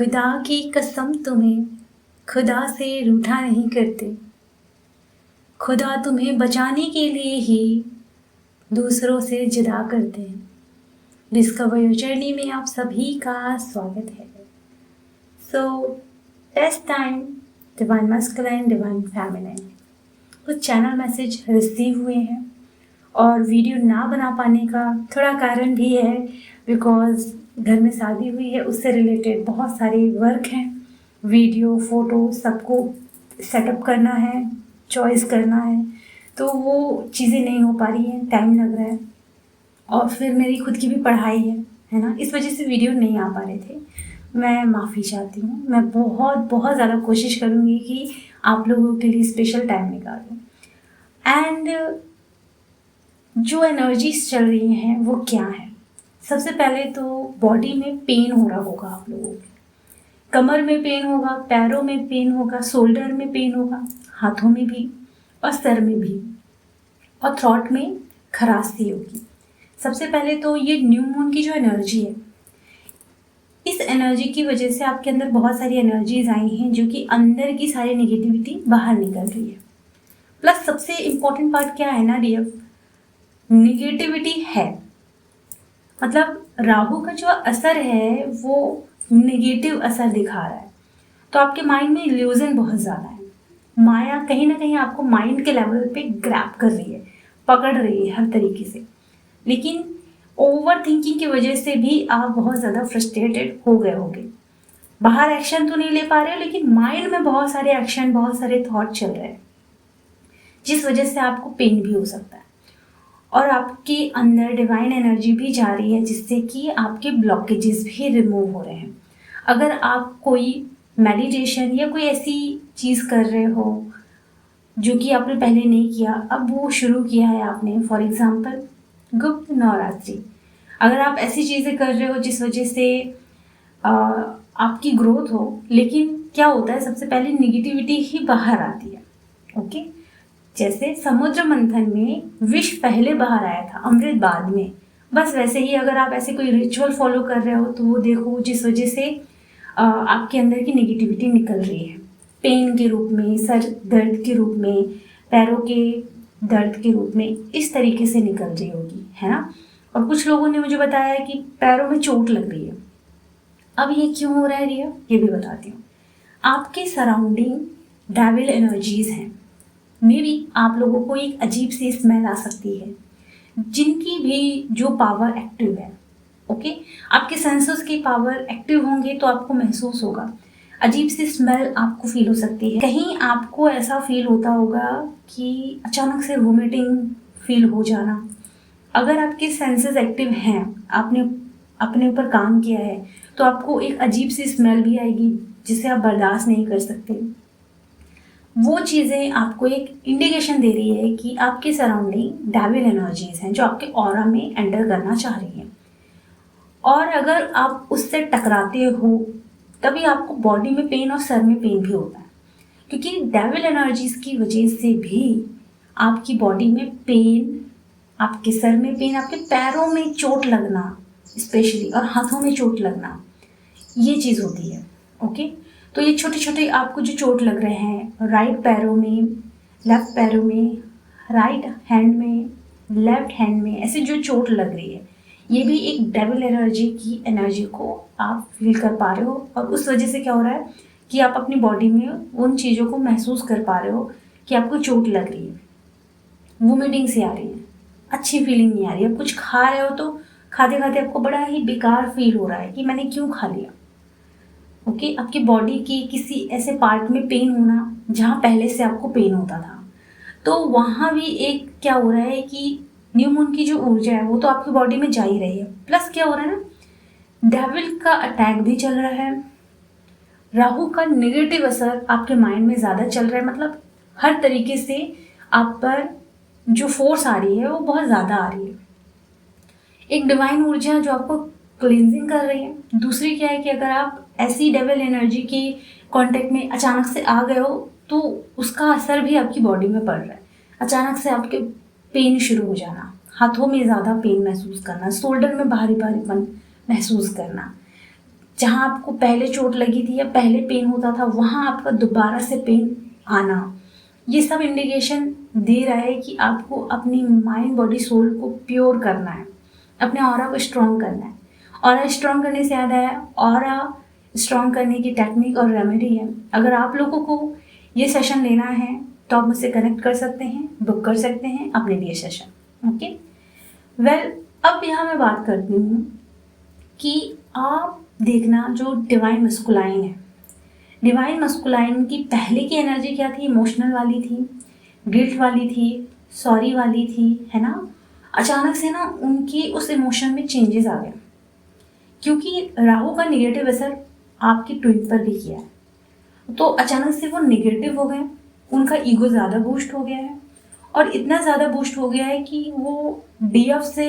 खुदा की कसम तुम्हें खुदा से रूठा नहीं करते। खुदा तुम्हें बचाने के लिए ही दूसरों से जुदा करते हैं। डिस्कवर योर जर्नी में आप सभी का स्वागत है। So test time divine masculine divine feminine, कुछ चैनल मैसेज रिसीव हुए हैं और वीडियो ना बना पाने का थोड़ा कारण भी है बिकॉज घर में शादी हुई है, उससे रिलेटेड बहुत सारे वर्क हैं, वीडियो फोटो सबको सेटअप करना है, चॉइस करना है, तो वो चीज़ें नहीं हो पा रही हैं, टाइम लग रहा है और फिर मेरी खुद की भी पढ़ाई है ना, इस वजह से वीडियो नहीं आ पा रहे थे। मैं माफ़ी चाहती हूँ। मैं बहुत बहुत ज़्यादा कोशिश करूँगी कि आप लोगों के लिए स्पेशल टाइम निकालूँ। एंड जो एनर्जीज चल रही हैं वो क्या है? सबसे पहले तो बॉडी में पेन हो रहा होगा आप लोगों के, कमर में पेन होगा, पैरों में पेन होगा, शोल्डर में पेन होगा, हाथों में भी और सर में भी, और थ्रॉट में खराशी होगी। सबसे पहले तो ये न्यू मून की जो एनर्जी है, इस एनर्जी की वजह से आपके अंदर बहुत सारी एनर्जीज आई हैं जो कि अंदर की सारी नेगेटिविटी बाहर निकल रही है। प्लस सबसे इम्पोर्टेंट पार्ट क्या है ना डियर, निगेटिविटी है, मतलब राहु का जो असर है वो निगेटिव असर दिखा रहा है, तो आपके माइंड में इल्यूजन बहुत ज़्यादा है। माया कहीं ना कहीं आपको माइंड के लेवल पे ग्रैब कर रही है, पकड़ रही है हर तरीके से, लेकिन ओवर थिंकिंग की वजह से भी आप बहुत ज़्यादा फ्रस्ट्रेटेड हो गए होंगे। बाहर एक्शन तो नहीं ले पा रहे हो, लेकिन माइंड में बहुत सारे एक्शन, बहुत सारे थॉट चल रहे हैं, जिस वजह से आपको पेन भी हो सकता है और आपके अंदर डिवाइन एनर्जी भी जा रही है, जिससे कि आपके ब्लॉकेजेस भी रिमूव हो रहे हैं। अगर आप कोई मेडिटेशन या कोई ऐसी चीज़ कर रहे हो जो कि आपने पहले नहीं किया, अब वो शुरू किया है आपने, फॉर एग्जांपल गुप्त नवरात्रि, अगर आप ऐसी चीज़ें कर रहे हो जिस वजह से आपकी ग्रोथ हो, लेकिन क्या होता है, सबसे पहले निगेटिविटी ही बाहर आती है। ओके, जैसे समुद्र मंथन में विष पहले बाहर आया था, अमृत बाद में, बस वैसे ही अगर आप ऐसे कोई रिचुअल फॉलो कर रहे हो तो वो देखो जिस वजह से आपके अंदर की नेगेटिविटी निकल रही है, पेन के रूप में, सर दर्द के रूप में, पैरों के दर्द के रूप में, इस तरीके से निकल रही होगी, है ना। और कुछ लोगों ने मुझे बताया कि पैरों में चोट लग रही है। अब ये क्यों हो रहा है रिया, ये भी बताती हूँ। आपके सराउंडिंग डेविल एनर्जीज हैं, मे बी आप लोगों को एक अजीब सी स्मेल आ सकती है, जिनकी भी जो पावर एक्टिव है। ओके, आपके सेंसर्स की पावर एक्टिव होंगे तो आपको महसूस होगा, अजीब सी स्मेल आपको फील हो सकती है। कहीं आपको ऐसा फील होता होगा कि अचानक से वोमिटिंग फील हो जाना। अगर आपके सेंसेस एक्टिव हैं, आपने अपने ऊपर काम किया है, तो आपको एक अजीब सी स्मेल भी आएगी जिसे आप बर्दाश्त नहीं कर सकते। वो चीज़ें आपको एक इंडिकेशन दे रही है कि आपके सराउंडिंग डेविल एनर्जीज हैं जो आपके ऑरा में एंटर करना चाह रही हैं, और अगर आप उससे टकराते हो तभी आपको बॉडी में पेन और सर में पेन भी होता है, क्योंकि डेविल एनर्जीज की वजह से भी आपकी बॉडी में पेन, आपके सर में पेन, आपके पैरों में चोट लगना स्पेशली, और हाथों में चोट लगना, ये चीज़ होती है। ओके, तो ये छोटे छोटे आपको जो चोट लग रहे हैं, राइट पैरों में, लेफ्ट पैरों में, राइट हैंड में, लेफ्ट हैंड में, ऐसे जो चोट लग रही है, ये भी एक डेविल एनर्जी की एनर्जी को आप फील कर पा रहे हो, और उस वजह से क्या हो रहा है कि आप अपनी बॉडी में उन चीज़ों को महसूस कर पा रहे हो कि आपको चोट लग रही है, वोमिटिंग से आ रही है, अच्छी फीलिंग नहीं आ रही है। आप कुछ खा रहे हो तो खाते खाते आपको बड़ा ही बेकार फील हो रहा है कि मैंने क्यों खा लिया। ओके, आपकी बॉडी की किसी ऐसे पार्ट में पेन होना जहाँ पहले से आपको पेन होता था, तो वहाँ भी एक क्या हो रहा है कि न्यू मून की जो ऊर्जा है वो तो आपकी बॉडी में जा ही रही है, प्लस क्या हो रहा है ना, डेविल का अटैक भी चल रहा है, राहु का नेगेटिव असर आपके माइंड में ज़्यादा चल रहा है, मतलब हर तरीके से आप पर जो फोर्स आ रही है वो बहुत ज़्यादा आ रही है। एक डिवाइन ऊर्जा जो आपको क्लींजिंग कर रही है। दूसरी क्या है कि अगर आप ऐसी डेविल एनर्जी के कांटेक्ट में अचानक से आ गए हो तो उसका असर भी आपकी बॉडी में पड़ रहा है। अचानक से आपके पेन शुरू हो जाना, हाथों में ज़्यादा पेन महसूस करना, शोल्डर में भारी भारीपन महसूस करना, जहाँ आपको पहले चोट लगी थी या पहले पेन होता था वहाँ आपका दोबारा से पेन आना, ये सब इंडिकेशन दे रहा है कि आपको अपनी माइंड बॉडी सोल को प्योर करना है, अपने ऑरा को स्ट्रॉन्ग करना है। ऑरा स्ट्रॉन्ग करने से याद आया, ऑरा स्ट्रॉन्ग करने की टेक्निक और रेमेडी है। अगर आप लोगों को ये सेशन लेना है तो आप मुझसे कनेक्ट कर सकते हैं, बुक कर सकते हैं अपने लिए सेशन। ओके वेल, अब यहाँ मैं बात करती हूँ कि आप देखना जो डिवाइन मस्कुलाइन है, डिवाइन मस्कुलाइन की पहले की एनर्जी क्या थी? इमोशनल वाली थी, गिल्ट वाली थी, सॉरी वाली थी, है ना। अचानक से ना उनकी उस इमोशन में चेंजेस आ गए, क्योंकि राहु का निगेटिव असर आपकी ट्विन पर भी किया है। तो अचानक से वो निगेटिव हो गए, उनका ईगो ज़्यादा बूस्ट हो गया है, और इतना ज़्यादा बूस्ट हो गया है कि वो डीएफ से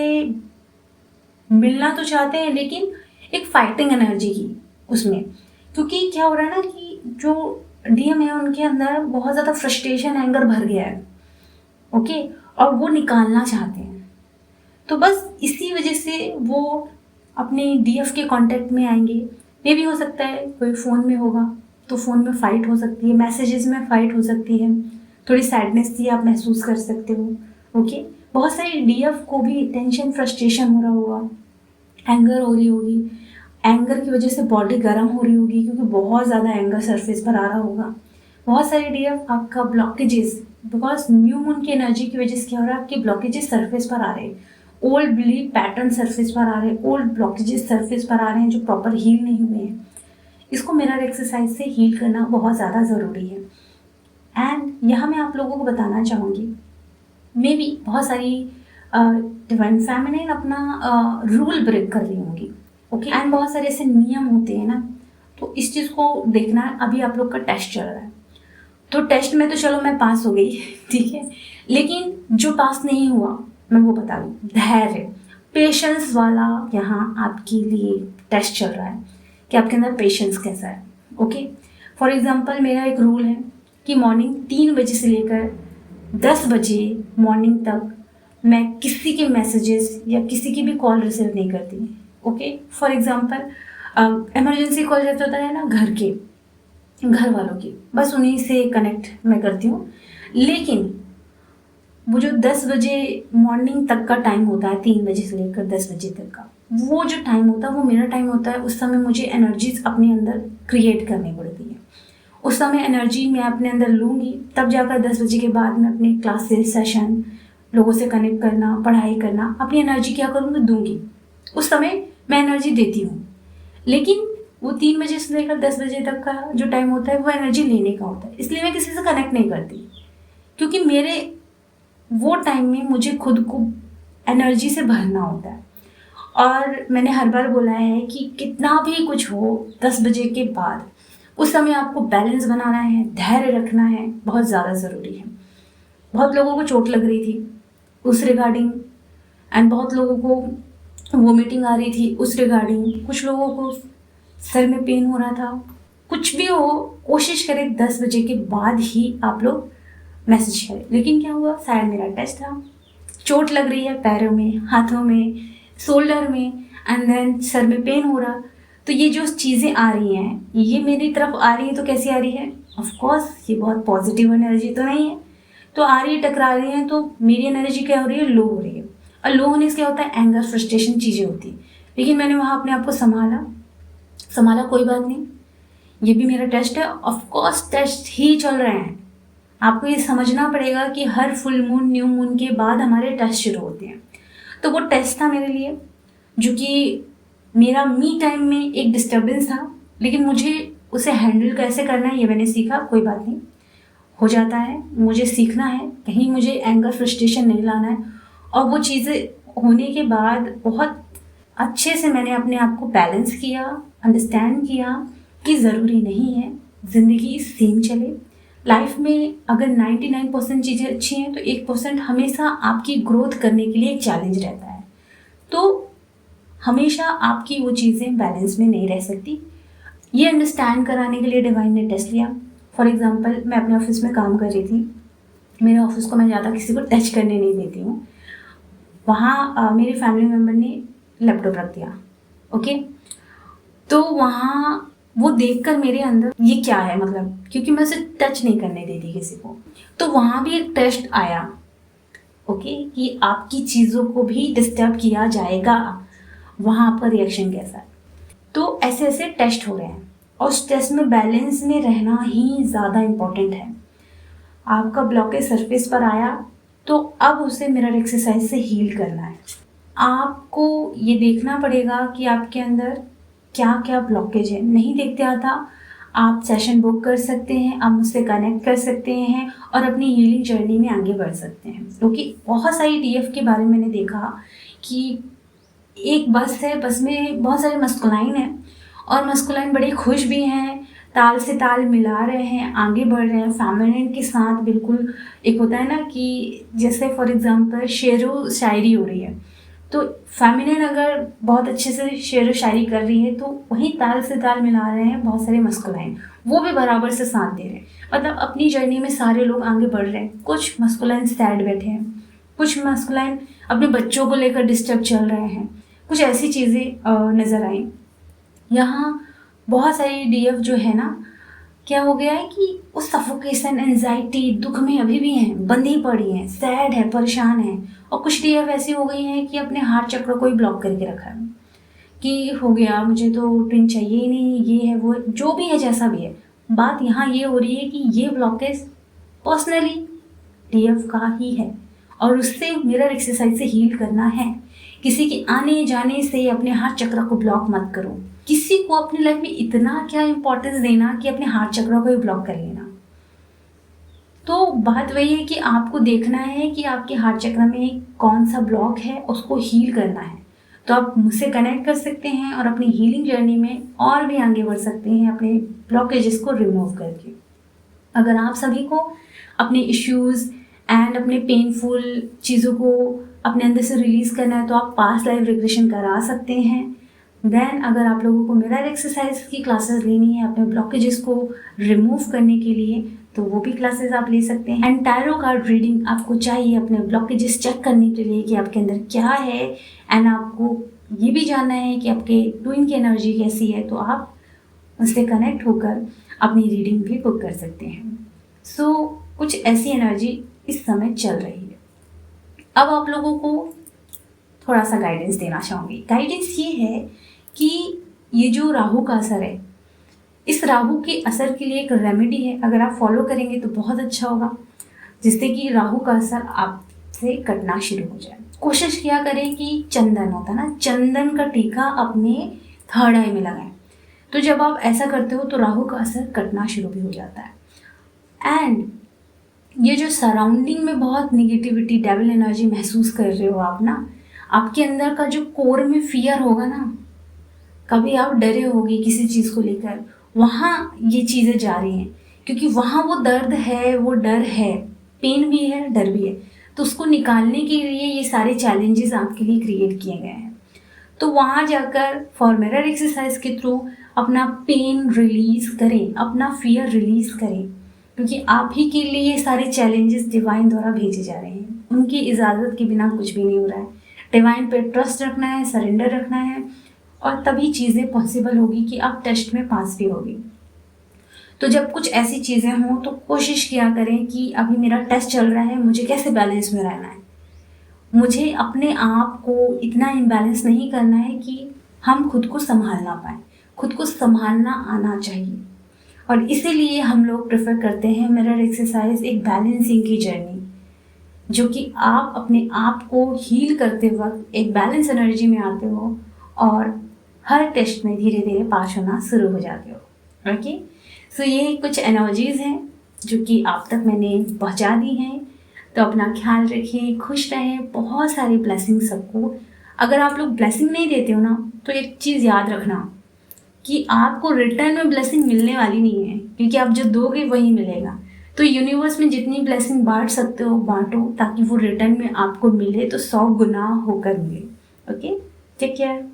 मिलना तो चाहते हैं लेकिन एक फाइटिंग एनर्जी की उसमें, क्योंकि क्या हो रहा है ना कि जो डीएम है उनके अंदर बहुत ज़्यादा फ्रस्ट्रेशन, एंगर भर गया है। ओके, और वो निकालना चाहते हैं। तो बस इसी वजह से वो अपने डीएफ के कांटेक्ट में आएंगे। ये भी हो सकता है कोई फ़ोन में होगा तो फ़ोन में फ़ाइट हो सकती है, मैसेजेस में फ़ाइट हो सकती है, थोड़ी सैडनेस थी आप महसूस कर सकते हो। ओके, बहुत सारी डीएफ को भी टेंशन, फ्रस्ट्रेशन हो रहा होगा, एंगर हो रही होगी, एंगर की वजह से बॉडी गर्म हो रही होगी क्योंकि बहुत ज़्यादा एंगर सरफेस पर आ रहा होगा। बहुत सारे डीएफ आपका ब्लॉकेजेस, बिकॉज न्यू मून की एनर्जी की वजह से क्या हो रहा है, आपके ब्लॉकेजेस सरफेस पर आ रहे हैं, ओल्ड बिलीव पैटर्न सरफेस पर आ रहे हैं, ओल्ड ब्लॉकेजेस सरफेस पर आ रहे हैं जो प्रॉपर हील नहीं हुए हैं। इसको मिरर एक्सरसाइज से हील करना बहुत ज़्यादा ज़रूरी है। एंड यहाँ मैं आप लोगों को बताना चाहूँगी, मे बी बहुत सारी डिवाइन फेमिनिन अपना रूल ब्रेक कर रही होंगी। ओके, एंड बहुत सारे ऐसे नियम होते हैं ना, तो इस चीज़ को देखना है। अभी आप लोग का टेस्ट चल रहा है, तो टेस्ट में तो चलो मैं पास हो गई, ठीक है, लेकिन जो पास नहीं हुआ मैं वो बता दूँ, धैर्य, पेशेंस वाला यहाँ आपके लिए टेस्ट चल रहा है कि आपके अंदर पेशेंस कैसा है। ओके, फॉर एग्जांपल मेरा एक रूल है कि मॉर्निंग 3 बजे से लेकर 10 बजे मॉर्निंग तक मैं किसी के मैसेजेस या किसी की भी कॉल रिसीव नहीं करती। Okay, for example emergency call जैसे होता है ना घर वालों की, बस उन्हीं से कनेक्ट मैं करती हूँ। लेकिन वो जो 10 बजे मॉर्निंग तक का टाइम होता है, 3 बजे से लेकर 10 बजे तक का, वो जो टाइम होता है वो मेरा टाइम होता है। उस समय मुझे एनर्जीज अपने अंदर क्रिएट करनी पड़ती है। उस समय एनर्जी मैं अपने अंदर लूँगी, तब जाकर 10 बजे के बाद मैं अपने क्लासेस, सेशन, लोगों से कनेक्ट करना, पढ़ाई करना, अपनी एनर्जी क्या करूँगी, दूंगी। उस समय मैं एनर्जी देती हूँ, लेकिन वो 3 बजे से लेकर 10 बजे तक का जो टाइम होता है वो एनर्जी लेने का होता है। इसलिए मैं किसी से कनेक्ट नहीं करती, क्योंकि मेरे वो टाइम में मुझे खुद को एनर्जी से भरना होता है। और मैंने हर बार बोला है कि कितना भी कुछ हो 10 बजे के बाद उस समय आपको बैलेंस बनाना है, धैर्य रखना है, बहुत ज़्यादा ज़रूरी है। बहुत लोगों को चोट लग रही थी उस रिगार्डिंग, एंड बहुत लोगों को वोमिटिंग आ रही थी उस रिगार्डिंग, कुछ लोगों को सर में पेन हो रहा था। कुछ भी हो, कोशिश करें 10 बजे के बाद ही आप लोग मैसेज करें। लेकिन क्या हुआ, शायद मेरा टेस्ट था, चोट लग रही है पैरों में, हाथों में, शोल्डर में, एंड देन सर में पेन हो रहा। तो ये जो चीज़ें आ रही हैं ये मेरी तरफ आ रही है, तो कैसी आ रही है, ऑफ कोर्स ये बहुत पॉजिटिव एनर्जी तो नहीं है, तो आ रही है, टकरा रही है, तो मेरी एनर्जी क्या हो रही है, लो हो रही है। और लो होने से क्या होता है, एंगर, फ्रस्ट्रेशन चीज़ें होती है। लेकिन मैंने वहाँ अपने आप को संभाला, कोई बात नहीं, ये भी मेरा टेस्ट है। ऑफ कोर्स टेस्ट ही चल रहे हैं। आपको ये समझना पड़ेगा कि हर फुल मून, न्यू मून के बाद हमारे टेस्ट शुरू होते हैं। तो वो टेस्ट था मेरे लिए, जो कि मेरा मी टाइम में एक डिस्टर्बेंस था, लेकिन मुझे उसे हैंडल कैसे करना है ये मैंने सीखा। कोई बात नहीं, हो जाता है, मुझे सीखना है, कहीं मुझे एंगर, फ्रस्ट्रेशन नहीं लाना है। और वो चीज़ें होने के बाद बहुत अच्छे से मैंने अपने आप को बैलेंस किया, अंडरस्टैंड किया कि ज़रूरी नहीं है ज़िंदगी सेम चले। लाइफ में अगर 99% चीज़ें अच्छी हैं तो 1% हमेशा आपकी ग्रोथ करने के लिए एक चैलेंज रहता है। तो हमेशा आपकी वो चीज़ें बैलेंस में नहीं रह सकती। ये अंडरस्टैंड कराने के लिए डिवाइन ने टेस्ट लिया। फॉर एग्जांपल, मैं अपने ऑफिस में काम कर रही थी, मेरे ऑफिस को मैं ज़्यादा किसी को टच करने नहीं देती हूँ। वहाँ मेरे फैमिली मेम्बर ने लैपटॉप रख दिया। ओके, तो वहाँ वो देखकर मेरे अंदर ये क्या है, मतलब क्योंकि मैं उसे टच नहीं करने देती किसी को, तो वहाँ भी एक टेस्ट आया, ओके, कि आपकी चीज़ों को भी डिस्टर्ब किया जाएगा, वहाँ आपका रिएक्शन कैसा है। तो ऐसे ऐसे टेस्ट हो रहे हैं और उस टेस्ट में बैलेंस में रहना ही ज़्यादा इम्पोर्टेंट है। आपका ब्लॉकेज सरफेस पर आया तो अब उसे मिरर एक्सरसाइज से हील करना है। आपको ये देखना पड़ेगा कि आपके अंदर क्या क्या ब्लॉकेज है। नहीं देखते आता, आप सेशन बुक कर सकते हैं, आप मुझसे कनेक्ट कर सकते हैं और अपनी हीलिंग जर्नी में आगे बढ़ सकते हैं। क्योंकि बहुत सारी डीएफ के बारे में मैंने देखा कि एक बस है, बस में बहुत सारे मस्कुलाइन हैं और मस्कुलाइन बड़े खुश भी हैं, ताल से ताल मिला रहे हैं, आगे बढ़ रहे हैं फेमिनिन के साथ। बिल्कुल एक होता है ना कि जैसे फॉर एग्जांपल शेर व शायरी हो रही है, तो फेमिनिन अगर बहुत अच्छे से शेर व शायरी कर रही है तो वहीं ताल से ताल मिला रहे हैं बहुत सारे मस्कुलाइन, वो भी बराबर से साथ दे रहे हैं। मतलब अपनी जर्नी में सारे लोग आगे बढ़ रहे हैं। कुछ मस्कुलाइन सैड बैठे हैं, कुछ मस्कुलाइन अपने बच्चों को लेकर डिस्टर्ब चल रहे हैं, कुछ ऐसी चीज़ें नज़र आई। यहाँ बहुत सारी डीएफ जो है ना, क्या हो गया है कि वो सफोकेशन, एंजाइटी, दुख में अभी भी हैं, बंधी पड़ी हैं, सैड है, परेशान है। और कुछ डीएफ ऐसी हो गई हैं कि अपने हार्ट चक्र को ही ब्लॉक करके रखा है कि हो गया, मुझे तो ट्विन चाहिए ही नहीं, ये है वो है, जो भी है जैसा भी है। बात यहाँ ये हो रही है कि ये ब्लॉकेज पर्सनली डीएफ का ही है और उससे मिरर एक्सरसाइज से हील करना है। किसी के आने जाने से अपने हार्ट चक्र को ब्लॉक मत करो। किसी को अपनी लाइफ में इतना क्या इंपॉर्टेंस देना कि अपने हार्ट चक्र को ही ब्लॉक कर लेना। तो बात वही है कि आपको देखना है कि आपके हार्ट चक्र में कौन सा ब्लॉक है, उसको हील करना है। तो आप मुझसे कनेक्ट कर सकते हैं और अपनी हीलिंग जर्नी में और भी आगे बढ़ सकते हैं अपने ब्लॉकेजेस को रिमूव करके। अगर आप सभी को अपने इश्यूज़ एंड अपने पेनफुल चीज़ों को अपने अंदर से रिलीज़ करना है तो आप पास्ट लाइफ रिग्रेशन करा सकते हैं। देन अगर आप लोगों को मिरर एक्सरसाइज की क्लासेस लेनी है अपने ब्लॉकेजेस को रिमूव करने के लिए तो वो भी क्लासेस आप ले सकते हैं। एंड टैरो कार्ड रीडिंग आपको चाहिए अपने ब्लॉकेजेस चेक करने के लिए कि आपके अंदर क्या है, एंड आपको ये भी जानना है कि आपके ट्विन की एनर्जी कैसी है, तो आप उससे कनेक्ट होकर अपनी रीडिंग भी बुक कर सकते हैं। सो कुछ ऐसी एनर्जी इस समय चल रही है। अब आप लोगों को थोड़ा सा गाइडेंस देना चाहूँगी। गाइडेंस ये है कि ये जो राहु का असर है, इस राहु के असर के लिए एक रेमेडी है, अगर आप फॉलो करेंगे तो बहुत अच्छा होगा, जिससे कि राहु का असर आपसे कटना शुरू हो जाए। कोशिश किया करें कि चंदन होता है ना, चंदन का टीका अपने थर्ड आई में लगाएं। तो जब आप ऐसा करते हो तो राहु का असर कटना शुरू भी हो जाता है। एंड ये जो सराउंडिंग में बहुत निगेटिविटी, डेविल एनर्जी महसूस कर रहे हो आप ना, आपके अंदर का जो कोर में फियर होगा ना, कभी आप डरे होगे किसी चीज़ को लेकर, वहाँ ये चीज़ें जा रही हैं क्योंकि वहाँ वो दर्द है, वो डर है, पेन भी है, डर भी है। तो उसको निकालने के लिए ये सारे चैलेंजेस आपके लिए क्रिएट किए गए हैं। तो वहाँ जाकर फॉर मिरर एक्सरसाइज के थ्रू अपना पेन रिलीज करें, अपना फियर रिलीज करें, क्योंकि आप ही के लिए ये सारे चैलेंजेस डिवाइन द्वारा भेजे जा रहे हैं। उनकी इजाज़त के बिना कुछ भी नहीं हो रहा है। डिवाइन पे ट्रस्ट रखना है, सरेंडर रखना है, और तभी चीज़ें पॉसिबल होगी कि आप टेस्ट में पास भी होगी। तो जब कुछ ऐसी चीज़ें हों तो कोशिश किया करें कि अभी मेरा टेस्ट चल रहा है, मुझे कैसे बैलेंस में रहना है। मुझे अपने आप को इतना इम्बैलेंस नहीं करना है कि हम खुद को संभाल ना पाएँ। खुद को संभालना आना चाहिए, और इसीलिए हम लोग प्रेफर करते हैं मिरर एक्सरसाइज, एक बैलेंसिंग की जर्नी, जो कि आप अपने आप को हील करते वक्त एक बैलेंस एनर्जी में आते हो और हर टेस्ट में धीरे धीरे पास होना शुरू हो जाते हो। ओके, सो ये कुछ एनर्जीज़ हैं जो कि आप तक मैंने पहुंचा दी हैं। तो अपना ख्याल रखिए, खुश रहें, बहुत सारी ब्लेसिंग सबको। अगर आप लोग ब्लेसिंग नहीं देते हो ना, तो एक चीज़ याद रखना कि आपको रिटर्न में ब्लेसिंग मिलने वाली नहीं है, क्योंकि आप जो दोगे वही मिलेगा। तो यूनिवर्स में जितनी ब्लेसिंग बांट सकते हो बांटो, ताकि वो रिटर्न में आपको मिले तो 100 गुना होकर मिले। Okay, take care.